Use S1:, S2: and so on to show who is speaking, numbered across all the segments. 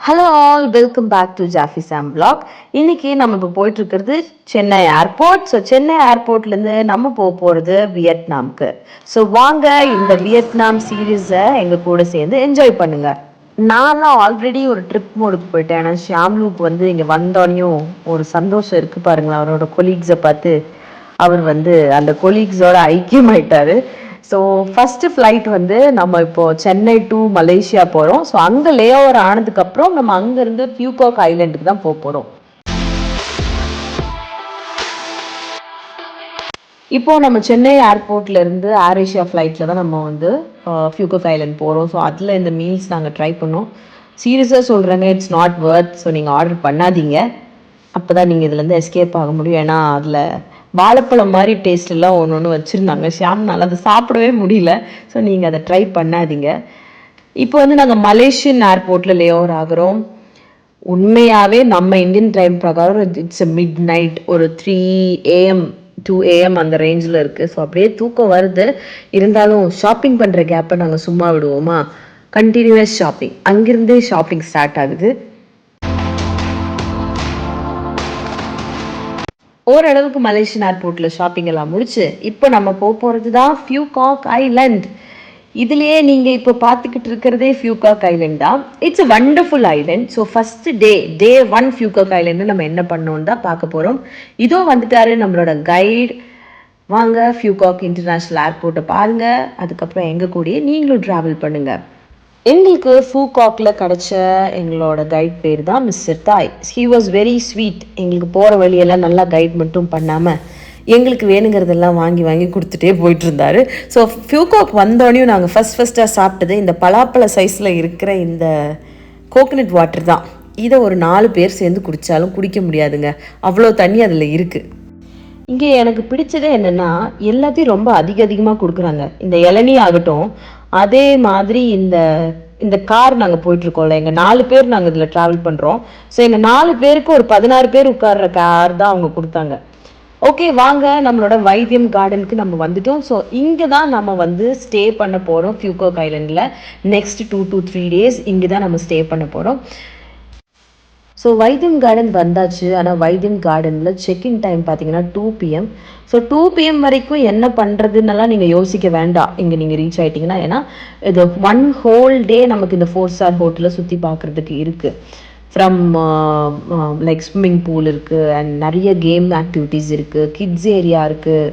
S1: Hello all, welcome back to Jaffy Sam vlog. இன்னைக்கு நம்ம இப்போ போயிட்டு இருக்கிறது சென்னை ஏர்போர்ட். ஸோ சென்னை ஏர்போர்ட்லேருந்து நம்ம போகிறது வியட்நாம்க்கு. ஸோ வாங்க இந்த வியட்நாம் சீரீஸை எங்கள் கூட சேர்ந்து என்ஜாய் பண்ணுங்க. நான்லாம் ஆல்ரெடி ஒரு ட்ரிப் மோடுக்கு போயிட்டேன். ஏன்னா ஷியாம்லூக்கு வந்து இங்கே வந்தோடனையும் ஒரு சந்தோஷம் இருக்குது பாருங்களேன். அவரோட கொலீக்ஸை பார்த்து அவர் வந்து அந்த கொலீக்ஸோட ஐக்கியமாயிட்டாரு. ஸோ ஃபஸ்ட்டு ஃப்ளைட் வந்து நம்ம இப்போது சென்னை டு மலேசியா போகிறோம். ஸோ அங்கே லே ஓவர் ஆனதுக்கப்புறம் நம்ம அங்கேருந்து பியூகாக் ஐலண்டுக்கு தான் போக போகிறோம். இப்போது நம்ம சென்னை ஏர்போர்ட்லேருந்து ஏர் ஏஷியா ஃப்ளைட்டில் தான் நம்ம வந்து பியூகாக் ஐலண்ட் போகிறோம். ஸோ அதில் இந்த மீல்ஸ் நாங்கள் ட்ரை பண்ணோம். சீரியஸாக சொல்கிறேங்க, இட்ஸ் நாட் வர்த். ஸோ நீங்கள் ஆர்டர் பண்ணாதீங்க. அப்போ தான் நீங்கள் இதுலேருந்து எஸ்கேப் ஆக முடியும். ஏன்னா அதில் வாழைப்பழம் மாதிரி டேஸ்ட் எல்லாம் ஒன்று ஒன்று வச்சுருந்தாங்க. ஷியாம்னால அதை சாப்பிடவே முடியல. ஸோ நீங்கள் அதை ட்ரை பண்ணாதீங்க. இப்போ வந்து நாங்கள் மலேசியன் ஏர்போர்ட்டில் லே ஓவர் ஆகிறோம். உண்மையாகவே நம்ம இந்தியன் டைம் பிரகாரம் இட்ஸ் எ மிட் நைட், ஒரு 3 AM 2 AM அந்த ரேஞ்சில் இருக்குது. ஸோ அப்படியே தூக்கம் வருது. இருந்தாலும் ஷாப்பிங் பண்ணுற கேப்பை நாங்கள் சும்மா விடுவோமா? கண்டினியூஸ் ஷாப்பிங், அங்கிருந்தே ஷாப்பிங் ஸ்டார்ட் ஆகுது. ஓரளவுக்கு மலேசியன் ஏர்போர்ட்டில் ஷாப்பிங் எல்லாம் முடிச்சு இப்போ நம்ம போகிறது தான் பியூகாக் ஐலண்ட். இதுலேயே நீங்கள் இப்போ பார்த்துக்கிட்டு இருக்கிறதே பியூகாக் ஐலண்ட் தான். It's a wonderful island. So first day 1 Phu Quoc island நம்ம என்ன பண்ணோன்னு தான் பார்க்க போகிறோம். இதோ வந்துட்டாரு நம்மளோட கைடு. வாங்க பியூகாக் இன்டர்நேஷ்னல் ஏர்போர்ட்டை பாருங்கள். அதுக்கப்புறம் எங்கள் கூடயே நீங்களும் ட்ராவல் பண்ணுங்கள். எங்களுக்கு ஃபூகாக்ல கிடைச்ச எங்களோட கைட் பேர் தான் மிஸ்டர் தாய். He was very sweet. எங்களுக்கு போகிற வழியெல்லாம் நல்லா கைட் மட்டும் பண்ணாமல் எங்களுக்கு வேணுங்கிறதெல்லாம் வாங்கி வாங்கி கொடுத்துட்டே போயிட்டு இருந்தாரு. ஸோ ஃபியூகாக் வந்தோடனையும் நாங்கள் ஃபஸ்ட்டாக சாப்பிட்டது இந்த பலாப்பழ சைஸில் இருக்கிற இந்த கோகனட் வாட்டர் தான். இதை ஒரு 4 பேர் சேர்ந்து குடித்தாலும் குடிக்க முடியாதுங்க, அவ்வளோ தண்ணி அதில் இருக்குது. இங்கே எனக்கு பிடிச்சதே என்னென்னா எல்லாத்தையும் ரொம்ப அதிகமாக கொடுக்குறாங்க. இந்த இளநீ ஆகட்டும், அதே மாதிரி இந்த கார் நாங்கள் போயிட்டுருக்கோம்ல, எங்கள் 4 பேர் நாங்கள் இதில் ட்ராவல் பண்ணுறோம். ஸோ எங்கள் 4 பேருக்கு ஒரு 16 பேர் உட்கார்ற கார் தான் அவங்க கொடுத்தாங்க. ஓகே, வாங்க நம்மளோட வைத்தியம் கார்டனுக்கு நம்ம வந்துட்டோம். ஸோ இங்கே தான் நம்ம வந்து ஸ்டே பண்ண போகிறோம். பியூகாக் ஐலண்டில் நெக்ஸ்ட் 2 to 3 days இங்கே தான் நம்ம ஸ்டே பண்ண போகிறோம். ஸோ வைத்தியம் கார்டன் வந்தாச்சு. ஆனால் வைத்தியம் கார்டனில் செக்இன் டைம் பார்த்தீங்கன்னா 2 PM. ஸோ 2 PM வரைக்கும் என்ன பண்ணுறதுன்னெல்லாம் நீங்கள் யோசிக்க வேண்டாம் இங்கே நீங்கள் ரீச் ஆகிட்டிங்கன்னா. ஏன்னா இது 1 whole day நமக்கு இந்த 4 star ஹோட்டலை சுற்றி பார்க்குறதுக்கு இருக்குது. ஃப்ரம் லைக் ஸ்விம்மிங் பூல் இருக்குது, அண்ட் நிறைய கேம் ஆக்டிவிட்டீஸ் இருக்குது, கிட்ஸ் ஏரியா இருக்குது,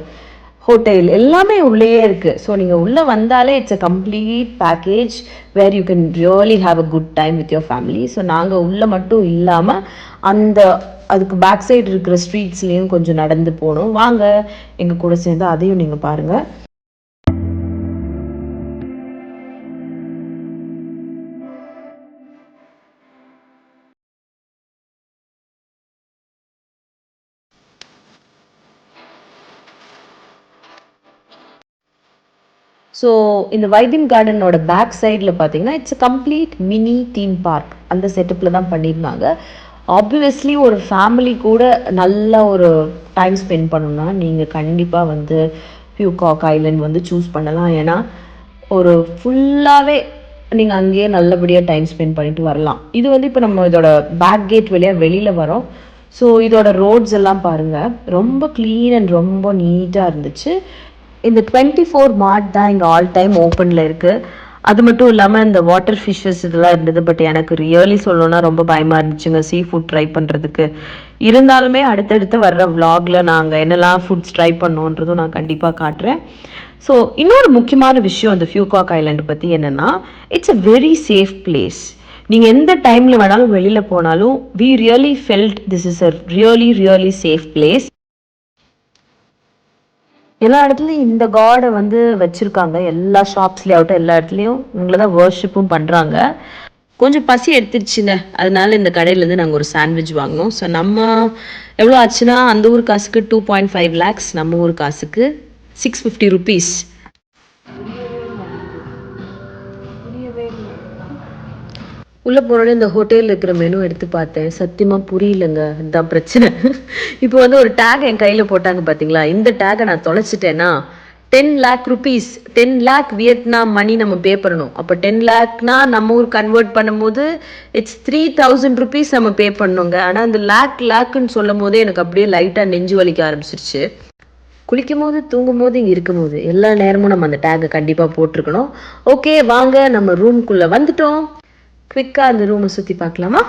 S1: ஹோட்டல் எல்லாமே உள்ளேயே இருக்குது. ஸோ நீங்கள் உள்ளே வந்தாலே it's a complete package where you can really have a good time with your family. So நாங்கள் உள்ளே மட்டும் இல்லாமல் அதுக்கு பேக் சைடு இருக்கிற ஸ்ட்ரீட்ஸ்லேயும் கொஞ்சம் நடந்து போகணும். வாங்க எங்கள் கூட சேர்ந்து அதையும் நீங்கள் பாருங்கள். ஸோ இந்த வைத்தியம் கார்டனோட பேக் சைடில் பார்த்தீங்கன்னா it's a complete mini theme park. அந்த செட்டப்பில் தான் பண்ணியிருந்தாங்க. ஆப்வியஸ்லி ஒரு ஃபேமிலி கூட நல்ல ஒரு டைம் ஸ்பெண்ட் பண்ணணும்னா நீங்கள் கண்டிப்பாக வந்து பியூகாக் ஐலண்ட் வந்து சூஸ் பண்ணலாம். ஏன்னா ஒரு ஃபுல்லாகவே நீங்கள் அங்கேயே நல்லபடியாக டைம் ஸ்பெண்ட் பண்ணிட்டு வரலாம். இது வந்து இப்போ நம்ம இதோட பேக் கேட் வழியாக வெளியில் வரோம். ஸோ இதோட ரோட்ஸ் எல்லாம் பாருங்கள், ரொம்ப க்ளீன் அண்ட் ரொம்ப நீட்டாக இருந்துச்சு. இந்த 24 மார்ட் தான் இங்கே ஆல் டைம் ஓப்பனில் இருக்குது. அது மட்டும் இல்லாமல் இந்த வாட்டர் ஃபிஷ்ஷஸ் இதெல்லாம் இருந்தது. பட் எனக்கு ரியலி சொல்லணும்னா ரொம்ப பயமாக இருந்துச்சுங்க சீ ஃபுட் ட்ரை பண்ணுறதுக்கு. இருந்தாலுமே அடுத்தடுத்து வர்ற விலாகில் நாங்கள் என்னெல்லாம் ஃபுட்ஸ் ட்ரை பண்ணோன்றதும் நான் கண்டிப்பாக காட்டுறேன். ஸோ இன்னொரு முக்கியமான விஷயம் அந்த பியூகாக் ஐலண்ட் பற்றி என்னென்னா, it's a very safe place. நீங்கள் எந்த டைமில் வேணாலும் வெளியில் போனாலும் we really felt this is a really safe place. எல்லா இடத்துலையும் இந்த காடை வந்து வச்சுருக்காங்க. எல்லா ஷாப்ஸ்லேயாகட்டும் எல்லா இடத்துலையும் இவங்கள தான் வர்ஷிப்பும் பண்ணுறாங்க. கொஞ்சம் பசி எடுத்துருச்சுங்க, அதனால இந்த கடையிலேருந்து நாங்கள் ஒரு சாண்ட்விச் வாங்கினோம். ஸோ நம்ம எவ்வளோ ஆச்சுன்னா அந்த ஊர் காசுக்கு 2.5 lakhs, நம்ம ஊர் காசுக்கு 650 rupees. உள்ளே போனோடனே இந்த ஹோட்டலில் இருக்கிற மெனு எடுத்து பார்த்தேன். சத்தியமாக புரியலங்க, அதுதான் பிரச்சனை. இப்போ வந்து ஒரு டேக் என் கையில் போட்டாங்க பார்த்தீங்களா, இந்த டேக்கை நான் தொலைச்சிட்டேன்னா 10 lakh rupees, 10 lakh வியட்நாம் மணி நம்ம பே பண்ணணும். அப்போ 10 லேக்னா நம்ம ஊர் கன்வெர்ட் பண்ணும்போது இட்ஸ் 3000 rupees நம்ம பே பண்ணணுங்க. ஆனால் அந்த லேக்குன்னு சொல்லும் போதே எனக்கு அப்படியே லைட்டாக நெஞ்சு வலிக்க ஆரம்பிச்சிருச்சு. குளிக்கும் போது தூங்கும் போது இங்கே இருக்கும் போது எல்லா நேரமும் நம்ம அந்த டேக்கை கண்டிப்பாக போட்டிருக்கணும். ஓகே, வாங்க நம்ம ரூம்குள்ளே வந்துட்டோம். குவிக்காக அந்த ரூமை சுற்றி பார்க்கலாமா?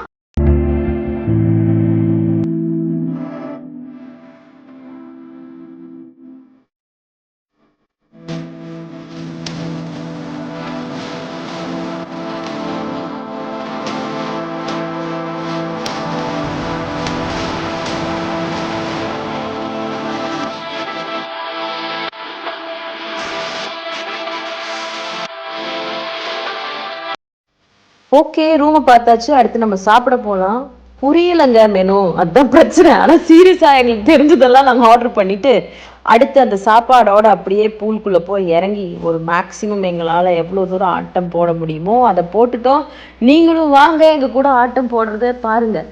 S1: ஓகே, ரூமை பார்த்தாச்சு. அடுத்து நம்ம சாப்பிட போகலாம். புரியலைங்க மெனு, அதுதான் பிரச்சனை. ஆனால் சீரியஸாக எங்களுக்கு தெரிஞ்சதெல்லாம் நாங்கள் ஆர்டர் பண்ணிவிட்டு அடுத்து அந்த சாப்பாடோட அப்படியே பூல்குள்ளே போய் இறங்கி ஒரு மேக்ஸிமம் எங்களால் எவ்வளோ தூரம் ஆட்டம் போட முடியுமோ அதை போட்டுட்டோம். நீங்களும் வாங்க எங்கள் கூட ஆட்டம் போடுறத பாருங்கள்.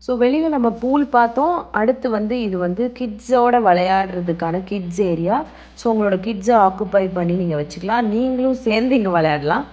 S1: ஸோ வெளியில் நம்ம பூல் பார்த்தோம். அடுத்து வந்து இது வந்து கிட்ஸோட விளையாடுறதுக்கான கிட்ஸ் ஏரியா. ஸோ உங்களோட கிட்ஸை ஆக்குப்பை பண்ணி நீங்கள் வச்சுக்கலாம். நீங்களும் சேர்ந்து இங்கே விளையாடலாம்.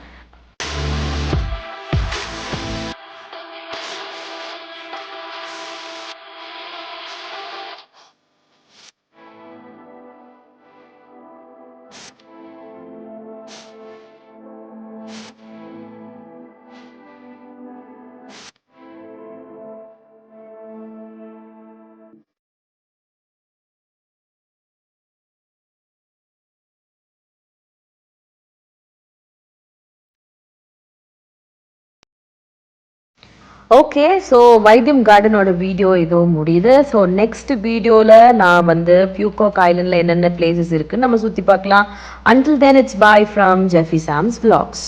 S1: ஓகே, ஸோ வைத்தியம் கார்டனோட வீடியோ இதுவும் முடியுது. ஸோ நெக்ஸ்ட் வீடியோவில் நான் வந்து பியூகாக் ஐலண்டில் என்னென்ன பிளேசஸ் இருக்குன்னு நம்ம சுற்றி பார்க்கலாம். Until then it's bye from Jeffy Sam's vlogs.